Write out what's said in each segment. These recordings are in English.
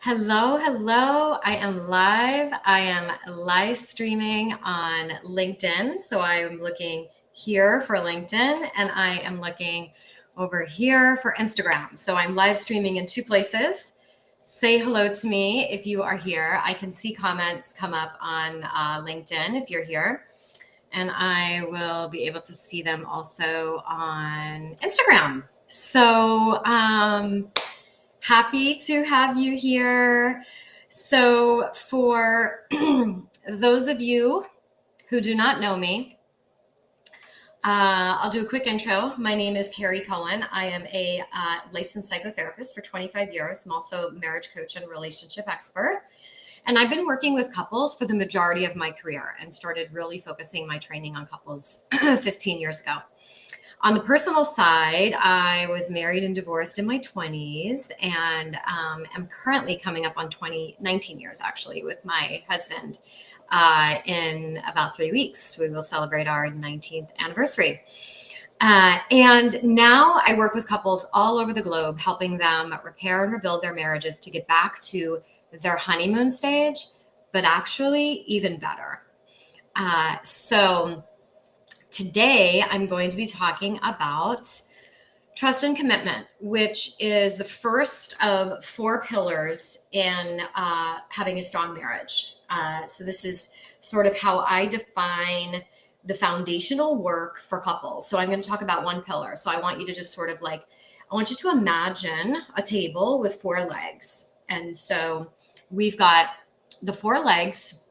Hello, hello. I am live. I am live streaming on LinkedIn. So I am looking here for LinkedIn and I am looking over here for Instagram. So I'm live streaming in two places. Say hello to me if you are here. I can see comments come up on LinkedIn if you're here. And I will be able to see them also on Instagram. So, happy to have you here. So, for those of you who do not know me, I'll do a quick intro. My name is Carrie Cohen. I am a licensed psychotherapist for 25 years. I'm also a marriage coach and relationship expert. And I've been working with couples for the majority of my career and started really focusing my training on couples 15 years ago. On the personal side, I was married and divorced in my 20s and am currently coming up on 19 years actually with my husband. In about 3 weeks, we will celebrate our 19th anniversary. And now I work with couples all over the globe, helping them repair and rebuild their marriages to get back to their honeymoon stage, but actually even better. So today I'm going to be talking about trust and commitment, which is the first of 4 pillars in having a strong marriage. So this is sort of how I define the foundational work for couples. So I'm going to talk about one pillar. So I want you to just sort of I want you to imagine a table with 4 legs. And so we've got the 4 legs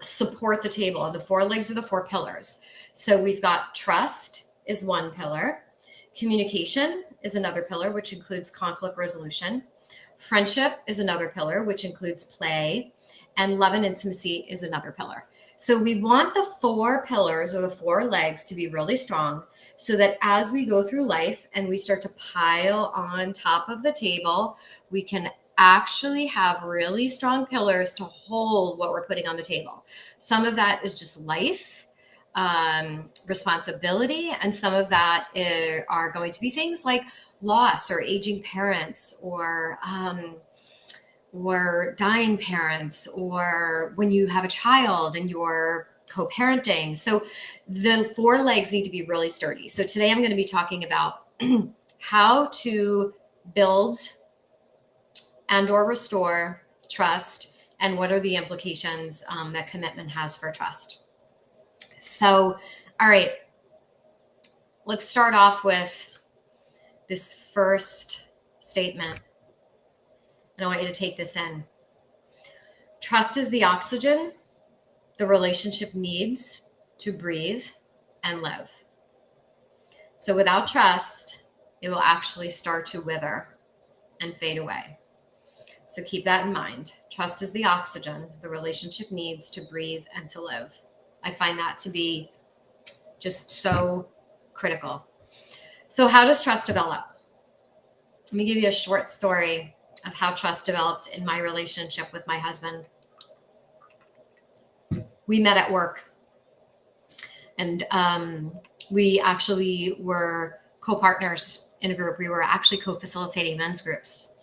support the table, and the 4 legs are the 4 pillars. So we've got trust is one pillar. Communication is another pillar, which includes conflict resolution. Friendship is another pillar, which includes play. And love and intimacy is another pillar. So we want the 4 pillars or the 4 legs to be really strong so that as we go through life and we start to pile on top of the table, we can actually have really strong pillars to hold what we're putting on the table. Some of that is just life, responsibility, and some of that are going to be things like loss or aging parents or dying parents, or when you have a child and you're co-parenting. So the 4 legs need to be really sturdy. So today I'm going to be talking about how to build and or restore trust, and what are the implications that commitment has for trust. So, all right, let's start off with this first statement. And I want you to take this in. Trust is the oxygen the relationship needs to breathe and live. So without trust, it will actually start to wither and fade away. So keep that in mind. Trust is the oxygen the relationship needs to breathe and to live. I find that to be just so critical. So how does trust develop? Let me give you a short story of how trust developed in my relationship with my husband. We met at work, and we actually were co-partners in a group. We were actually co-facilitating men's groups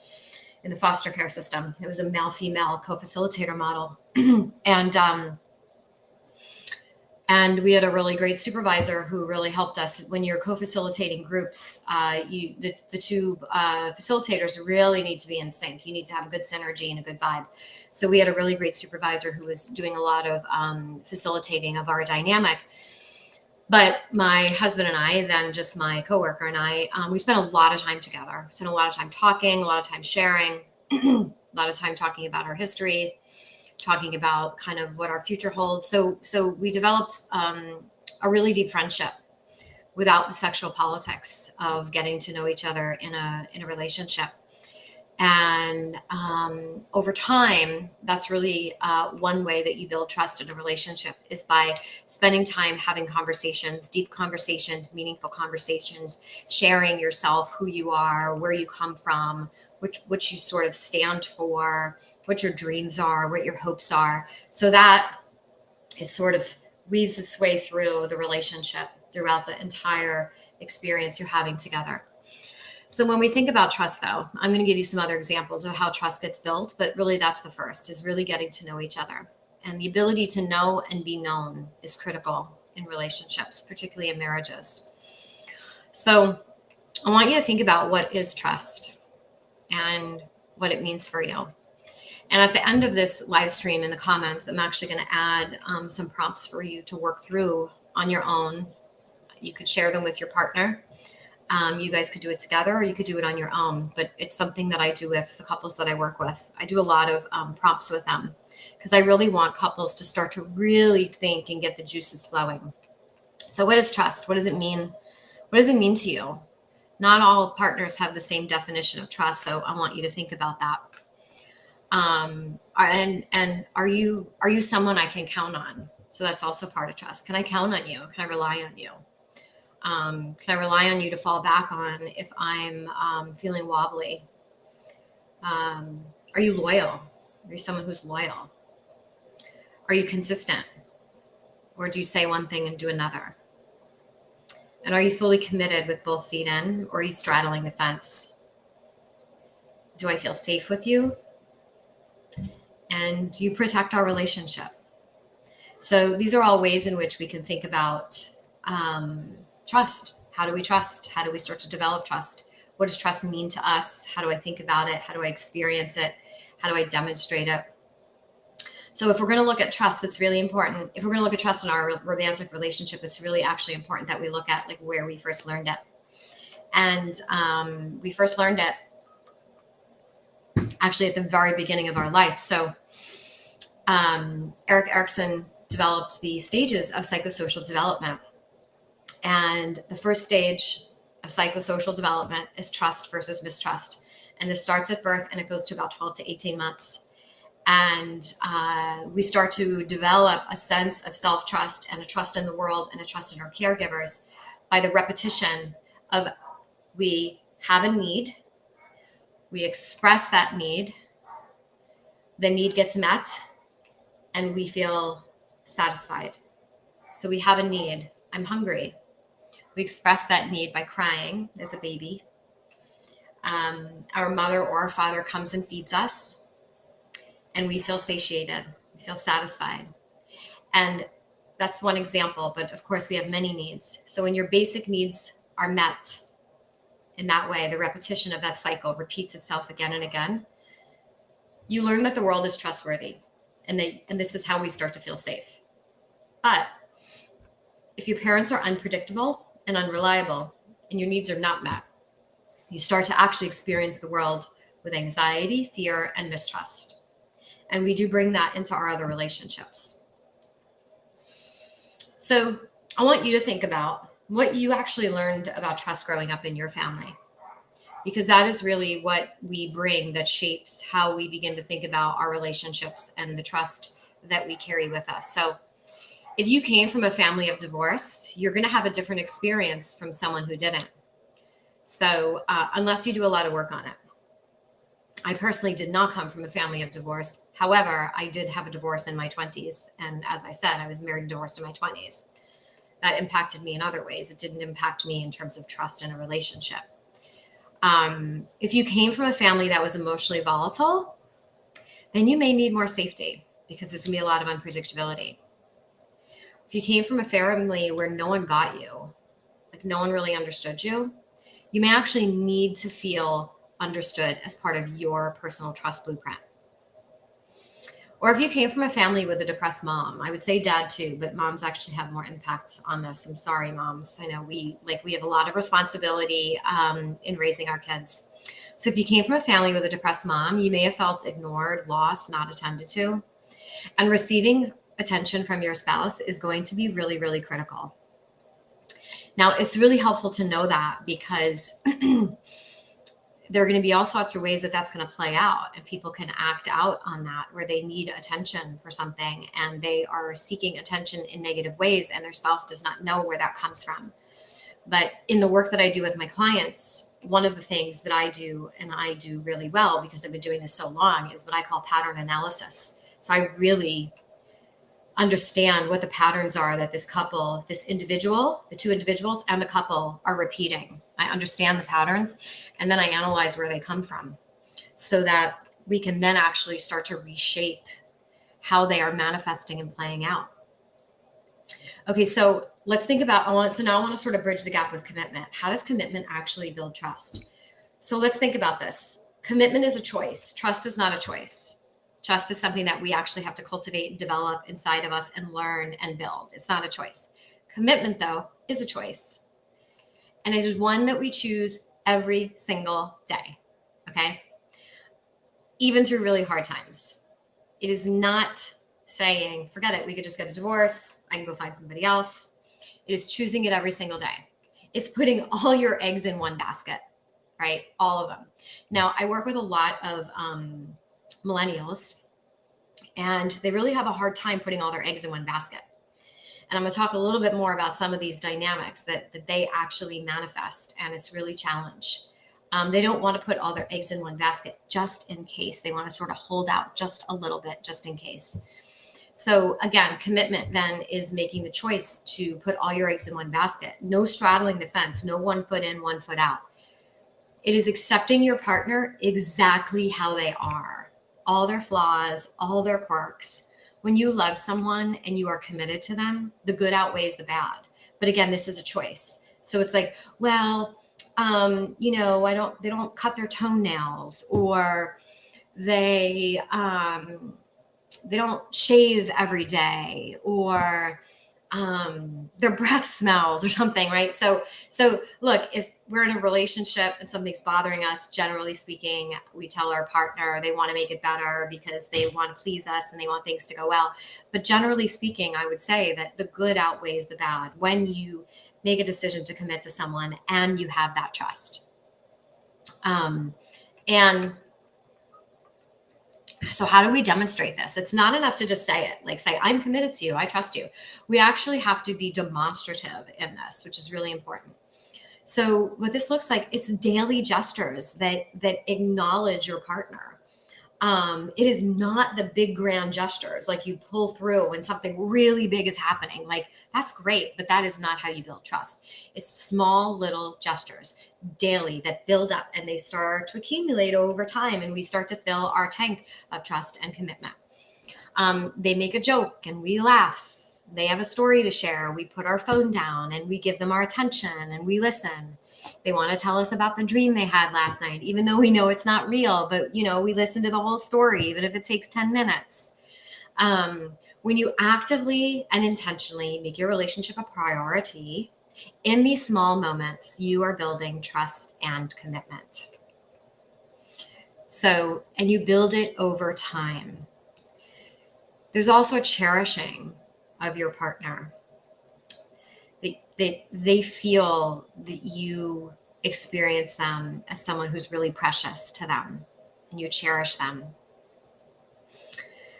in the foster care system. It was a male-female co-facilitator model. And we had a really great supervisor who really helped us. When you're co-facilitating groups, the 2 facilitators really need to be in sync. You need to have a good synergy and a good vibe. So we had a really great supervisor who was doing a lot of facilitating of our dynamic. But my husband and I, then just my coworker and I, we spent a lot of time together. We spent a lot of time talking, a lot of time sharing, a lot of time talking about our history, talking about kind of what our future holds. So we developed a really deep friendship without the sexual politics of getting to know each other in a relationship. And over time, that's really one way that you build trust in a relationship is by spending time having conversations, deep conversations, meaningful conversations, sharing yourself, who you are, where you come from, which you sort of stand for, what your dreams are, what your hopes are. So that it sort of weaves its way through the relationship throughout the entire experience you're having together. So when we think about trust, though, I'm going to give you some other examples of how trust gets built, but really that's the first, is really getting to know each other. And the ability to know and be known is critical in relationships, particularly in marriages. So I want you to think about what is trust and what it means for you. And at the end of this live stream in the comments, I'm actually going to add some prompts for you to work through on your own. You could share them with your partner. You guys could do it together, or you could do it on your own, but it's something that I do with the couples that I work with. I do a lot of prompts with them because I really want couples to start to really think and get the juices flowing. So what is trust? What does it mean? What does it mean to you? Not all partners have the same definition of trust, so I want you to think about that. And are you someone I can count on? So that's also part of trust. Can I count on you? Can I rely on you? Can I rely on you to fall back on if I'm feeling wobbly? Are you loyal? Are you someone who's loyal? Are you consistent? Or do you say one thing and do another? And are you fully committed with both feet in, or are you straddling the fence? Do I feel safe with you? And do you protect our relationship? So these are all ways in which we can think about trust. How do we trust? How do we start to develop trust? What does trust mean to us? How do I think about it? How do I experience it? How do I demonstrate it? So if we're going to look at trust, it's really important. If we're going to look at trust in our romantic relationship, it's really actually important that we look at like where we first learned it. And we first learned it actually at the very beginning of our life. So Erik Erikson developed the stages of psychosocial development. And the first stage of psychosocial development is trust versus mistrust. And this starts at birth and it goes to about 12 to 18 months. And we start to develop a sense of self-trust and a trust in the world and a trust in our caregivers by the repetition of we have a need, we express that need, the need gets met, and we feel satisfied. So we have a need. I'm hungry. We express that need by crying as a baby. Our mother or our father comes and feeds us, and we feel satiated. We feel satisfied. And that's one example, but of course we have many needs. So when your basic needs are met in that way, the repetition of that cycle repeats itself again and again, you learn that the world is trustworthy. And this is how we start to feel safe. But if your parents are unpredictable and unreliable and your needs are not met, you start to actually experience the world with anxiety, fear, and mistrust. And we do bring that into our other relationships. So I want you to think about what you actually learned about trust growing up in your family, because that is really what we bring that shapes how we begin to think about our relationships and the trust that we carry with us. So if you came from a family of divorce, you're going to have a different experience from someone who didn't. So unless you do a lot of work on it. I personally did not come from a family of divorce. However, I did have a divorce in my 20s. And as I said, I was married and divorced in my 20s. That impacted me in other ways. It didn't impact me in terms of trust in a relationship. If you came from a family that was emotionally volatile, then you may need more safety because there's going to be a lot of unpredictability. If you came from a family where no one got you, like no one really understood you, you may actually need to feel understood as part of your personal trust blueprint. Or if you came from a family with a depressed mom, I would say dad too, but moms actually have more impact on this. I'm sorry, moms. I know we have a lot of responsibility in raising our kids. So if you came from a family with a depressed mom, you may have felt ignored, lost, not attended to. And receiving attention from your spouse is going to be really, really critical. Now, it's really helpful to know that because there are going to be all sorts of ways that that's going to play out, and people can act out on that where they need attention for something and they are seeking attention in negative ways and their spouse does not know where that comes from. But in the work that I do with my clients, one of the things that I do, and I do really well because I've been doing this so long, is what I call pattern analysis. So I really understand what the patterns are that this couple, this individual, the two individuals and the couple are repeating. I understand the patterns, and then I analyze where they come from so that we can then actually start to reshape how they are manifesting and playing out. Okay, so let's think about, now I want to sort of bridge the gap with commitment. How does commitment actually build trust? So let's think about this. Commitment is a choice. Trust is not a choice. Trust is something that we actually have to cultivate and develop inside of us and learn and build. It's not a choice. Commitment, though, is a choice. And it is one that we choose every single day, okay? Even through really hard times. It is not saying, forget it, we could just get a divorce, I can go find somebody else. It is choosing it every single day. It's putting all your eggs in one basket, right? All of them. Now, I work with a lot of millennials, and they really have a hard time putting all their eggs in one basket. And I'm going to talk a little bit more about some of these dynamics that they actually manifest, and it's really challenge. They don't want to put all their eggs in one basket just in case. They want to sort of hold out just a little bit just in case. So again, commitment then is making the choice to put all your eggs in one basket. No straddling the fence, no 1 foot in, 1 foot out. It is accepting your partner exactly how they are, all their flaws, all their quirks. When you love someone and you are committed to them, the good outweighs the bad. But again, this is a choice. So it's like, well, they don't cut their toenails, or they don't shave every day, or their breath smells or something, right? So look, if we're in a relationship and something's bothering us, generally speaking, we tell our partner they want to make it better because they want to please us and they want things to go well. But generally speaking, I would say that the good outweighs the bad when you make a decision to commit to someone and you have that trust. And so how do we demonstrate this? It's not enough to just say it, like say, I'm committed to you, I trust you. We actually have to be demonstrative in this, which is really important. So what this looks like, it's daily gestures that acknowledge your partner. It is not the big grand gestures like you pull through when something really big is happening. Like, that's great, but that is not how you build trust. It's small little gestures daily that build up, and they start to accumulate over time, and we start to fill our tank of trust and commitment. They make a joke and we laugh. They have a story to share. We put our phone down and we give them our attention and we listen. They want to tell us about the dream they had last night, even though we know it's not real, but we listen to the whole story, even if it takes 10 minutes. When you actively and intentionally make your relationship a priority, in these small moments, you are building trust and commitment. So, and you build it over time. There's also cherishing of your partner. They feel that you experience them as someone who's really precious to them, and you cherish them.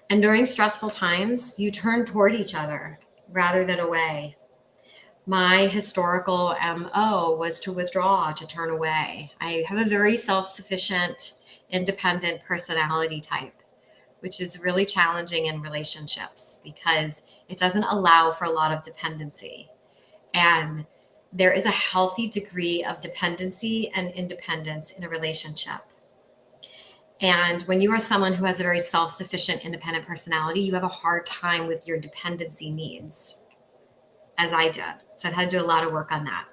And during stressful times, you turn toward each other rather than away. My historical MO was to withdraw, to turn away. I have a very self-sufficient, independent personality type, which is really challenging in relationships because it doesn't allow for a lot of dependency. And there is a healthy degree of dependency and independence in a relationship. And when you are someone who has a very self-sufficient, independent personality, you have a hard time with your dependency needs, as I did. So I've had to do a lot of work on that.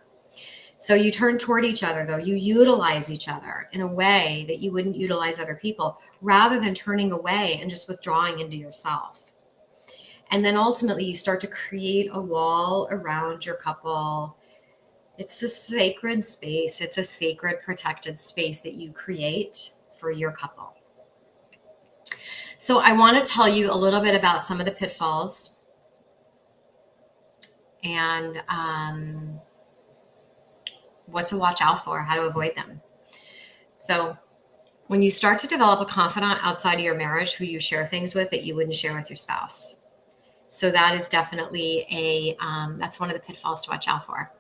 So you turn toward each other, though. You utilize each other in a way that you wouldn't utilize other people, rather than turning away and just withdrawing into yourself. And then ultimately you start to create a wall around your couple. It's a sacred space. It's a sacred, protected space that you create for your couple. So I want to tell you a little bit about some of the pitfalls and what to watch out for, how to avoid them. So when you start to develop a confidant outside of your marriage who you share things with that you wouldn't share with your spouse. So that is definitely that's one of the pitfalls to watch out for.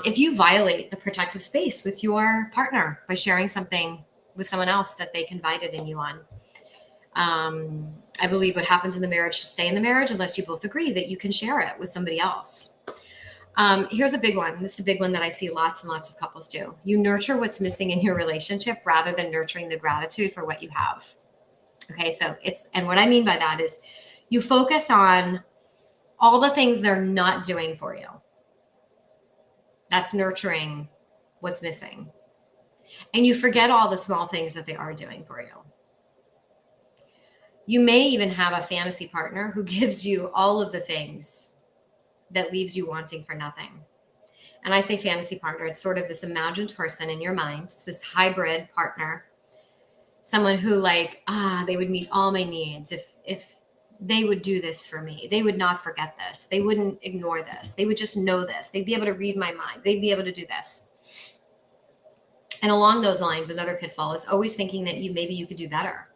If you violate the protective space with your partner by sharing something with someone else that they confided in you on, I believe what happens in the marriage should stay in the marriage unless you both agree that you can share it with somebody else. Here's a big one. This is a big one that I see lots and lots of couples do. You nurture what's missing in your relationship rather than nurturing the gratitude for what you have. Okay, so and what I mean by that is you focus on all the things they're not doing for you. That's nurturing what's missing. And you forget all the small things that they are doing for you. You may even have a fantasy partner who gives you all of the things that leaves you wanting for nothing. And I say fantasy partner, it's sort of this imagined person in your mind. It's this hybrid partner, someone who they would meet all my needs. If they would do this for me, they would not forget this. They wouldn't ignore this. They would just know this. They'd be able to read my mind. They'd be able to do this. And along those lines, another pitfall is always thinking that maybe you could do better.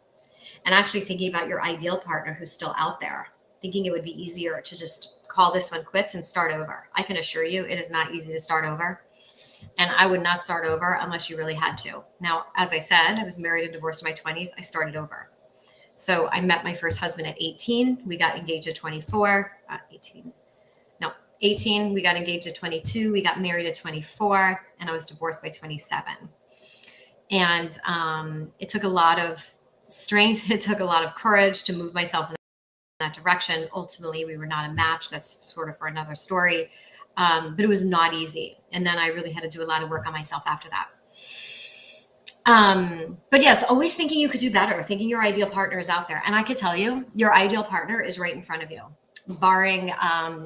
And actually thinking about your ideal partner who's still out there, thinking it would be easier to just call this one quits and start over. I can assure you it is not easy to start over. And I would not start over unless you really had to. Now, as I said, I was married and divorced in my 20s. I started over. So I met my first husband at 18. We got engaged at 24. 18. We got engaged at 22. We got married at 24. And I was divorced by 27. And it took a lot of strength. It took a lot of courage to move myself in that direction. Ultimately, we were not a match. That's sort of for another story. But it was not easy. And then I really had to do a lot of work on myself after that. But yes, always thinking you could do better, thinking your ideal partner is out there. And I could tell you, your ideal partner is right in front of you, barring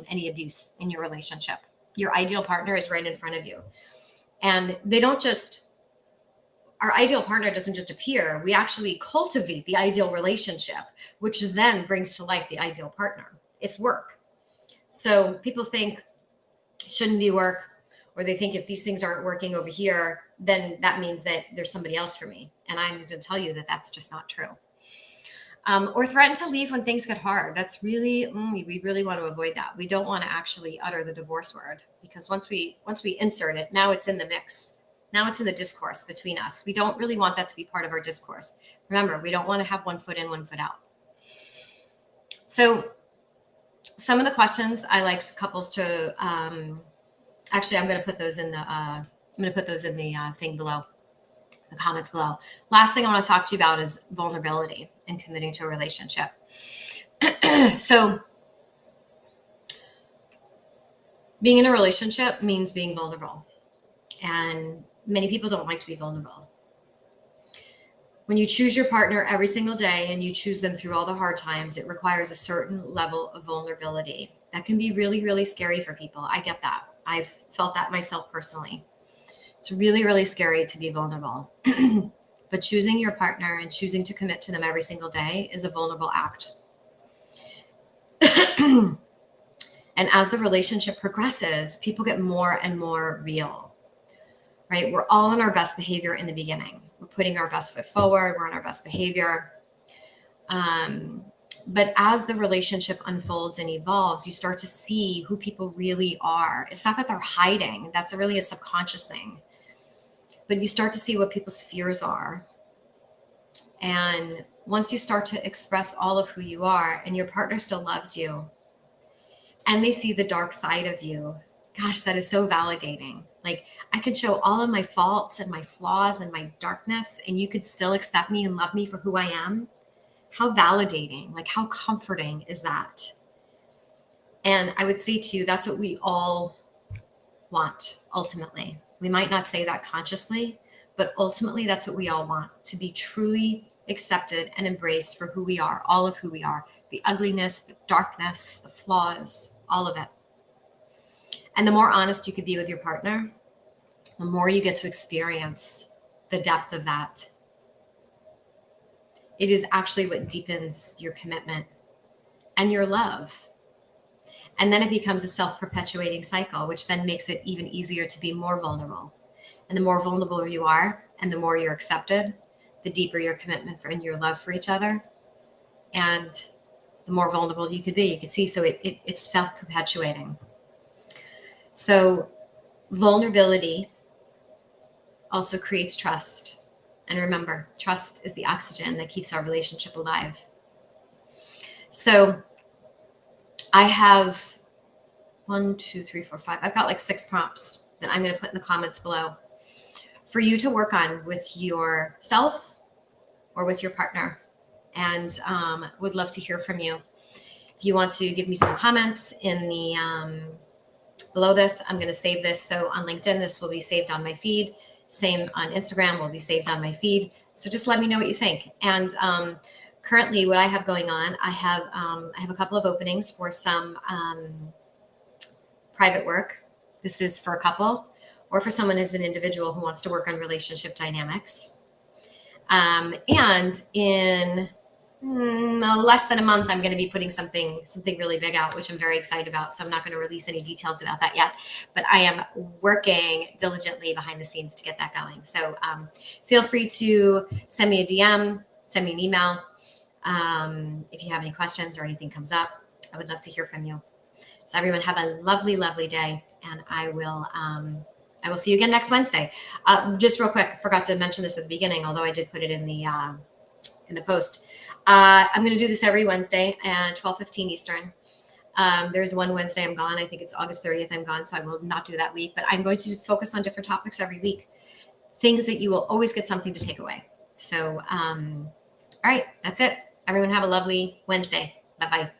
any abuse in your relationship. Your ideal partner is right in front of you. And our ideal partner doesn't just appear. We actually cultivate the ideal relationship, which then brings to life the ideal partner. It's work. So people think it shouldn't be work, or they think if these things aren't working over here, then that means that there's somebody else for me. And I'm going to tell you that that's just not true. Or threaten to leave when things get hard. That's really, we really want to avoid that. We don't want to actually utter the divorce word, because once we insert it, now it's in the mix. Now it's in the discourse between us. We don't really want that to be part of our discourse. Remember, we don't want to have one foot in, one foot out. So some of the questions I like couples to, actually, I'm going to put those in the thing below, the comments below. Last thing I want to talk to you about is vulnerability and committing to a relationship. So being in a relationship means being vulnerable. And many people don't like to be vulnerable. When you choose your partner every single day and you choose them through all the hard times, it requires a certain level of vulnerability. That can be really, really scary for people. I get that. I've felt that myself personally. It's really, really scary to be vulnerable. But choosing your partner and choosing to commit to them every single day is a vulnerable act. And as the relationship progresses, people get more and more real. Right? We're all on our best behavior in the beginning. We're putting our best foot forward. We're on our best behavior. But as the relationship unfolds and evolves, you start to see who people really are. It's not that they're hiding. That's really a subconscious thing. But you start to see what people's fears are. And once you start to express all of who you are and your partner still loves you and they see the dark side of you, gosh, that is so validating. Like, I could show all of my faults and my flaws and my darkness, and you could still accept me and love me for who I am. How validating, like how comforting is that? And I would say to you, that's what we all want, ultimately. We might not say that consciously, but ultimately that's what we all want, to be truly accepted and embraced for who we are, all of who we are, the ugliness, the darkness, the flaws, all of it. And the more honest you could be with your partner, the more you get to experience the depth of that. It is actually what deepens your commitment and your love. And then it becomes a self-perpetuating cycle, which then makes it even easier to be more vulnerable. And the more vulnerable you are and the more you're accepted, the deeper your commitment and your love for each other. And the more vulnerable you could be. You could see, so it's self-perpetuating. So vulnerability also creates trust. And remember, trust is the oxygen that keeps our relationship alive. So I have 1, 2, 3, 4, 5. I've got like 6 prompts that I'm going to put in the comments below for you to work on with yourself or with your partner. And would love to hear from you. If you want to give me some comments in the below this, I'm going to save this. So on LinkedIn, this will be saved on my feed. Same on Instagram will be saved on my feed. So just let me know what you think. And currently, what I have going on, I have a couple of openings for some private work. This is for a couple or for someone who's an individual who wants to work on relationship dynamics. And in less than a month, I'm going to be putting something really big out, which I'm very excited about. So I'm not going to release any details about that yet, but I am working diligently behind the scenes to get that going. So feel free to send me a DM, send me an email. If you have any questions or anything comes up, I would love to hear from you. So everyone have a lovely, lovely day, and I will see you again next Wednesday. Just real quick, I forgot to mention this at the beginning, although I did put it in the post. I'm going to do this every Wednesday at 12:15 Eastern. There's one Wednesday I'm gone. I think it's August 30th I'm gone, so I will not do that week. But I'm going to focus on different topics every week, things that you will always get something to take away. So, all right, that's it. Everyone have a lovely Wednesday. Bye-bye.